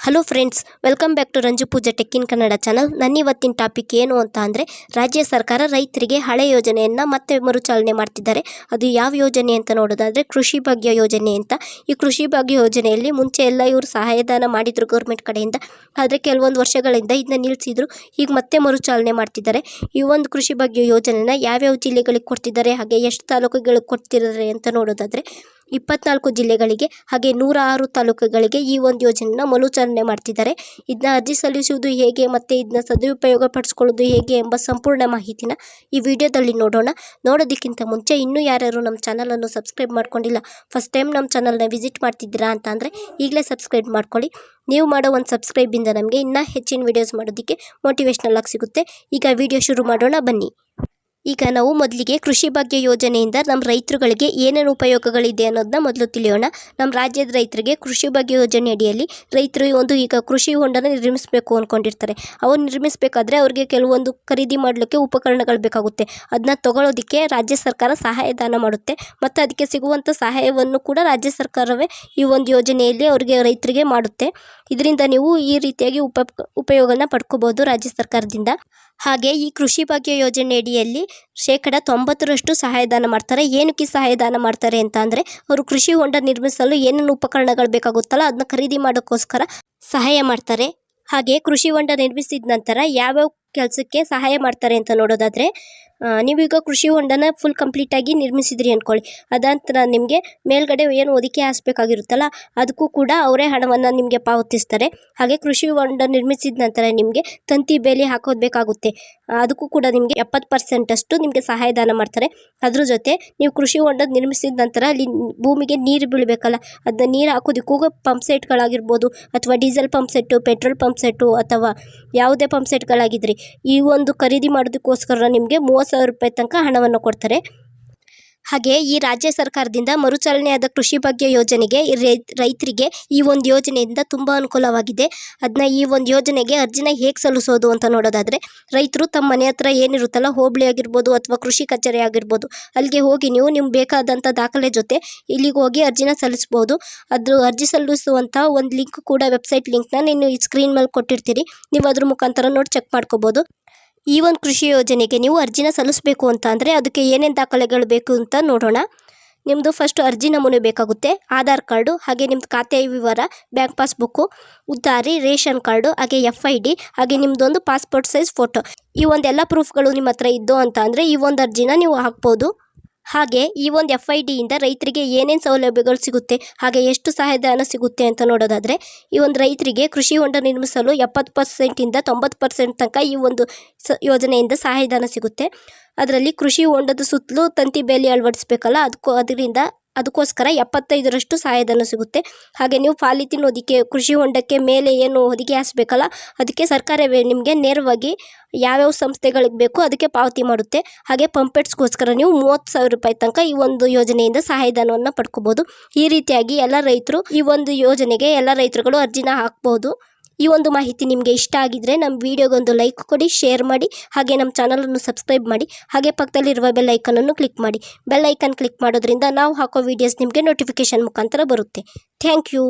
Hello friends, welcome back to Ranju Pooja tech in Kannada channel. ನನ್ನ ಇವತ್ತಿನ topic ಏನು ಅಂತ ಅಂದರೆ, ರಾಜ್ಯ ಸರ್ಕಾರ ರೈತರಿಗೆ ಹಳೆ ಯೋಜನೆಯನ್ನು ಮತ್ತೆ ಮರುಚಾಲನೆ ಮಾಡ್ತಿದ್ದಾರೆ. ಅದು ಯಾವ ಯೋಜನೆ ಅಂತ ನೋಡೋದಾದರೆ ಕೃಷಿ ಭಾಗ್ಯ ಯೋಜನೆ ಅಂತ. ಈ ಕೃಷಿ ಭಾಗ್ಯ ಯೋಜನೆಯಲ್ಲಿ ಮುಂಚೆ ಎಲ್ಲ ಇವರು ಸಹಾಯಧನ ಮಾಡಿದ್ರು ಗೌರ್ಮೆಂಟ್ ಕಡೆಯಿಂದ. ಆದರೆ ಕೆಲವೊಂದು ವರ್ಷಗಳಿಂದ ಇದನ್ನ ನಿಲ್ಲಿಸಿದ್ರು. ಈಗ ಮತ್ತೆ ಮರುಚಾಲನೆ ಮಾಡ್ತಿದ್ದಾರೆ. ಈ ಒಂದು ಕೃಷಿ ಭಾಗ್ಯ ಯೋಜನೆನ ಯಾವ್ಯಾವ ಜಿಲ್ಲೆಗಳಿಗೆ ಕೊಡ್ತಿದ್ದಾರೆ, ಹಾಗೆ ಎಷ್ಟು ತಾಲೂಕುಗಳಿಗೆ ಕೊಡ್ತಿದ್ದಾರೆ ಅಂತ ನೋಡೋದಾದರೆ 24 ಜಿಲ್ಲೆಗಳಿಗೆ ಹಾಗೆ 106 ತಾಲೂಕುಗಳಿಗೆ ಈ ಒಂದು ಯೋಜನೆನ ಮರುಚಾಲನೆ ಮಾಡ್ತಿದ್ದಾರೆ. ಇದನ್ನ ಅರ್ಜಿ ಸಲ್ಲಿಸುವುದು ಹೇಗೆ ಮತ್ತು ಇದನ್ನ ಸದುಪಯೋಗ ಪಡಿಸ್ಕೊಳ್ಳೋದು ಹೇಗೆ ಎಂಬ ಸಂಪೂರ್ಣ ಮಾಹಿತಿನ ಈ ವಿಡಿಯೋದಲ್ಲಿ ನೋಡೋಣ. ನೋಡೋದಕ್ಕಿಂತ ಮುಂಚೆ ಇನ್ನೂ ಯಾರ್ಯಾರು ನಮ್ಮ ಚಾನಲನ್ನು ಸಬ್ಸ್ಕ್ರೈಬ್ ಮಾಡ್ಕೊಂಡಿಲ್ಲ, ಫಸ್ಟ್ ಟೈಮ್ ನಮ್ಮ ಚಾನಲ್ನ ವಿಸಿಟ್ ಮಾಡ್ತಿದ್ದೀರಾ ಅಂತ ಅಂದರೆ ಈಗಲೇ ಸಬ್ಸ್ಕ್ರೈಬ್ ಮಾಡ್ಕೊಳ್ಳಿ. ನೀವು ಮಾಡೋ ಒಂದು ಸಬ್ಸ್ಕ್ರೈಬಿಂದ ನಮಗೆ ಇನ್ನೂ ಹೆಚ್ಚಿನ ವೀಡಿಯೋಸ್ ಮಾಡೋದಕ್ಕೆ ಮೋಟಿವೇಶ್ನಲ್ ಆಗಿ ಸಿಗುತ್ತೆ. ಈಗ ವಿಡಿಯೋ ಶುರು ಮಾಡೋಣ ಬನ್ನಿ. ಈಗ ನಾವು ಮೊದಲಿಗೆ ಕೃಷಿ ಭಾಗ್ಯ ಯೋಜನೆಯಿಂದ ನಮ್ಮ ರೈತರುಗಳಿಗೆ ಏನೇನು ಉಪಯೋಗಗಳಿದೆ ಅನ್ನೋದನ್ನ ಮೊದಲು ತಿಳಿಯೋಣ. ನಮ್ಮ ರಾಜ್ಯದ ರೈತರಿಗೆ ಕೃಷಿ ಭಾಗ್ಯ ಯೋಜನೆ ಅಡಿಯಲ್ಲಿ ರೈತರು ಈಗ ಕೃಷಿ ಹೊಂಡನ ನಿರ್ಮಿಸಬೇಕು ಅಂದ್ಕೊಂಡಿರ್ತಾರೆ. ಅವ್ರು ನಿರ್ಮಿಸಬೇಕಾದ್ರೆ ಅವ್ರಿಗೆ ಕೆಲವೊಂದು ಖರೀದಿ ಮಾಡಲಿಕ್ಕೆ ಉಪಕರಣಗಳು ಬೇಕಾಗುತ್ತೆ. ಅದನ್ನ ತಗೊಳ್ಳೋದಕ್ಕೆ ರಾಜ್ಯ ಸರ್ಕಾರ ಸಹಾಯಧನ ಮಾಡುತ್ತೆ ಮತ್ತು ಅದಕ್ಕೆ ಸಿಗುವಂಥ ಸಹಾಯವನ್ನು ಕೂಡ ರಾಜ್ಯ ಸರ್ಕಾರವೇ ಈ ಒಂದು ಯೋಜನೆಯಲ್ಲಿ ಅವರಿಗೆ ರೈತರಿಗೆ ಮಾಡುತ್ತೆ. ಇದರಿಂದ ನೀವು ಈ ರೀತಿಯಾಗಿ ಉಪಯೋಗನ ಪಡ್ಕೋಬೋದು ರಾಜ್ಯ ಸರ್ಕಾರದಿಂದ. ಹಾಗೆ ಈ ಕೃಷಿ ಭಾಗ್ಯ ಯೋಜನೆ ಅಡಿಯಲ್ಲಿ 90% ಸಹಾಯಧನ ಮಾಡ್ತಾರೆ. ಏನಕ್ಕೆ ಸಹಾಯಧನ ಮಾಡ್ತಾರೆ ಅಂತ ಅಂದರೆ, ಅವರು ಕೃಷಿ ಹೊಂಡ ನಿರ್ಮಿಸಲು ಏನೇನು ಉಪಕರಣಗಳು ಬೇಕಾಗುತ್ತಲ್ಲ ಅದನ್ನ ಖರೀದಿ ಮಾಡೋಕ್ಕೋಸ್ಕರ ಸಹಾಯ ಮಾಡ್ತಾರೆ. ಹಾಗೆ ಕೃಷಿ ಹೊಂಡ ನಿರ್ಮಿಸಿದ ನಂತರ ಯಾವ್ಯಾವ ಕೆಲಸಕ್ಕೆ ಸಹಾಯ ಮಾಡ್ತಾರೆ ಅಂತ ನೋಡೋದಾದರೆ, ನೀವೀಗ ಕೃಷಿ ಹೊಂಡನ ಫುಲ್ ಕಂಪ್ಲೀಟಾಗಿ ನಿರ್ಮಿಸಿದ್ರಿ ಅಂದ್ಕೊಳ್ಳಿ. ಅದಂತರ ನಿಮಗೆ ಮೇಲ್ಗಡೆ ಏನು ಹೊದಿಕೆ ಹಾಸ್ಬೇಕಾಗಿರುತ್ತಲ್ಲ ಅದಕ್ಕೂ ಕೂಡ ಅವರೇ ಹಣವನ್ನು ನಿಮಗೆ ಪಾವತಿಸ್ತಾರೆ. ಹಾಗೆ ಕೃಷಿ ಹೊಂಡ ನಿರ್ಮಿಸಿದ ನಂತರ ನಿಮಗೆ ತಂತಿ ಬೇಲಿ ಹಾಕೋದು ಬೇಕಾಗುತ್ತೆ. ಅದಕ್ಕೂ ಕೂಡ ನಿಮಗೆ 70% ಅಷ್ಟು ನಿಮಗೆ ಸಹಾಯಧನ ಮಾಡ್ತಾರೆ. ಅದ್ರ ಜೊತೆ ನೀವು ಕೃಷಿ ಹೊಂಡ ನಿರ್ಮಿಸಿದ ನಂತರ ಅಲ್ಲಿ ಭೂಮಿಗೆ ನೀರು ಬೀಳಬೇಕಲ್ಲ, ಅದನ್ನ ನೀರು ಹಾಕೋದಕ್ಕೂ ಪಂಪ್ ಸೆಟ್ಗಳಾಗಿರ್ಬೋದು ಅಥವಾ diesel pump set, petrol pump set ಅಥವಾ ಯಾವುದೇ ಪಂಪ್ ಸೆಟ್ಗಳಾಗಿದ್ರಿ ಈ ಒಂದು ಖರೀದಿ ಮಾಡೋದಕ್ಕೋಸ್ಕರ ನಿಮಗೆ 30,000 ರೂಪಾಯಿ ತನಕ ಹಣವನ್ನು ಕೊಡ್ತಾರೆ. ಹಾಗೆ ಈ ರಾಜ್ಯ ಸರ್ಕಾರದಿಂದ ಮರುಚಾಲನೆಯಾದ ಕೃಷಿ ಭಾಗ್ಯ ಯೋಜನೆಗೆ ರೈತರಿಗೆ ಈ ಒಂದು ಯೋಜನೆಯಿಂದ ತುಂಬ ಅನುಕೂಲವಾಗಿದೆ. ಅದನ್ನ ಈ ಒಂದು ಯೋಜನೆಗೆ ಅರ್ಜಿನ ಹೇಗೆ ಸಲ್ಲಿಸೋದು ಅಂತ ನೋಡೋದಾದರೆ, ರೈತರು ತಮ್ಮ ಮನೆ ಹತ್ರ ಏನಿರುತ್ತಲ್ಲ, ಹೋಬಳಿ ಆಗಿರ್ಬೋದು ಅಥವಾ ಕೃಷಿ ಕಚೇರಿ ಆಗಿರ್ಬೋದು, ಅಲ್ಲಿಗೆ ಹೋಗಿ ನೀವು ನಿಮ್ಗೆ ಬೇಕಾದಂಥ ದಾಖಲೆ ಜೊತೆ ಇಲ್ಲಿಗೆ ಹೋಗಿ ಅರ್ಜಿನ ಸಲ್ಲಿಸ್ಬೋದು. ಅದ್ರ ಅರ್ಜಿ ಸಲ್ಲಿಸುವಂಥ ಒಂದು ಲಿಂಕ್ ಕೂಡ, ವೆಬ್ಸೈಟ್ ಲಿಂಕ್ನ ನೀನು ಈ ಸ್ಕ್ರೀನ್ ಮೇಲೆ ಕೊಟ್ಟಿರ್ತೀರಿ, ನೀವು ಅದ್ರ ಮುಖಾಂತರ ನೋಡಿ ಚೆಕ್ ಮಾಡ್ಕೋಬೋದು. ಈ ಒಂದು ಕೃಷಿ ಯೋಜನೆಗೆ ನೀವು ಅರ್ಜಿನ ಸಲ್ಲಿಸಬೇಕು ಅಂತ ಅಂದರೆ ಅದಕ್ಕೆ ಏನೇನು ದಾಖಲೆಗಳು ಬೇಕು ಅಂತ ನೋಡೋಣ. ನಿಮ್ಮದು ಫಸ್ಟ್ ಅರ್ಜಿ ನಮೂನೆ ಬೇಕಾಗುತ್ತೆ, ಆಧಾರ್ ಕಾರ್ಡು, ಹಾಗೆ ನಿಮ್ಮದು ಖಾತೆಯ ವಿವರ, ಬ್ಯಾಂಕ್ ಪಾಸ್ಬುಕ್ಕು, ಉದ್ದಾರಿ, ರೇಷನ್ ಕಾರ್ಡು, ಹಾಗೆ FID, ಹಾಗೆ ನಿಮ್ಮದೊಂದು ಪಾಸ್ಪೋರ್ಟ್ ಸೈಜ್ ಫೋಟೋ. ಈ ಒಂದೆಲ್ಲ ಪ್ರೂಫ್ಗಳು ನಿಮ್ಮ ಹತ್ರ ಇದ್ದು ಅಂತ ಅಂದರೆ ಈ ಒಂದು ಅರ್ಜಿನ ನೀವು ಹಾಕ್ಬೋದು. ಹಾಗೆ ಈ ಒಂದು FIDಯಿಂದ ರೈತರಿಗೆ ಏನೇನು ಸೌಲಭ್ಯಗಳು ಸಿಗುತ್ತೆ, ಹಾಗೆ ಎಷ್ಟು ಸಹಾಯಧನ ಸಿಗುತ್ತೆ ಅಂತ ನೋಡೋದಾದರೆ, ಈ ಒಂದು ರೈತರಿಗೆ ಕೃಷಿ ಹೊಂಡ ನಿರ್ಮಿಸಲು 70% 90% ತನಕ ಈ ಒಂದು ಯೋಜನೆಯಿಂದ ಸಹಾಯಧನ ಸಿಗುತ್ತೆ. ಅದರಲ್ಲಿ ಕೃಷಿ ಹೊಂಡದ ಸುತ್ತಲೂ ತಂತಿ ಬೇಲಿ ಅಳವಡಿಸ್ಬೇಕಲ್ಲ, ಅದಕ್ಕೋಸ್ಕರ 75% ಸಹಾಯಧನ ಸಿಗುತ್ತೆ. ಹಾಗೆ ನೀವು ಪಾಲಿಥಿನ್ ಹೊದಿಕೆ, ಕೃಷಿ ಹೊಂಡಕ್ಕೆ ಮೇಲೆ ಏನು ಹೊದಿಕೆ ಹಾಸಬೇಕಲ್ಲ ಅದಕ್ಕೆ ಸರ್ಕಾರವೇ ನಿಮಗೆ ನೇರವಾಗಿ ಯಾವ್ಯಾವ ಸಂಸ್ಥೆಗಳಿಗೆ ಬೇಕು ಅದಕ್ಕೆ ಪಾವತಿ ಮಾಡುತ್ತೆ. ಹಾಗೆ ಪಂಪೆಟ್ಸ್ಗೋಸ್ಕರ ನೀವು 30,000 ರೂಪಾಯಿ ತನಕ ಈ ಒಂದು ಯೋಜನೆಯಿಂದ ಸಹಾಯಧನವನ್ನು ಪಡ್ಕೋಬೋದು. ಈ ರೀತಿಯಾಗಿ ಎಲ್ಲ ರೈತರು ಈ ಒಂದು ಯೋಜನೆಗೆ ಎಲ್ಲ ರೈತರುಗಳು ಅರ್ಜಿನ ಹಾಕ್ಬೋದು. ಈ ಒಂದು ಮಾಹಿತಿ ನಿಮಗೆ ಇಷ್ಟ ಆಗಿದ್ರೆ ನಮ್ಮ ವಿಡಿಯೋಗೊಂದು ಲೈಕ್ ಕೊಡಿ, ಶೇರ್ ಮಾಡಿ, ಹಾಗೆ ನಮ್ಮ ಚಾನಲನ್ನು ಸಬ್ಸ್ಕ್ರೈಬ್ ಮಾಡಿ, ಹಾಗೆ ಪಕ್ಕದಲ್ಲಿರುವ ಬೆಲ್ ಐಕನನ್ನು ಕ್ಲಿಕ್ ಮಾಡಿ. ಬೆಲ್ ಐಕನ್ ಕ್ಲಿಕ್ ಮಾಡೋದ್ರಿಂದ ನಾವು ಹಾಕೋ ವಿಡಿಯೋಸ್ ನಿಮಗೆ ನೋಟಿಫಿಕೇಶನ್ ಮುಖಾಂತರ ಬರುತ್ತೆ. Thank you.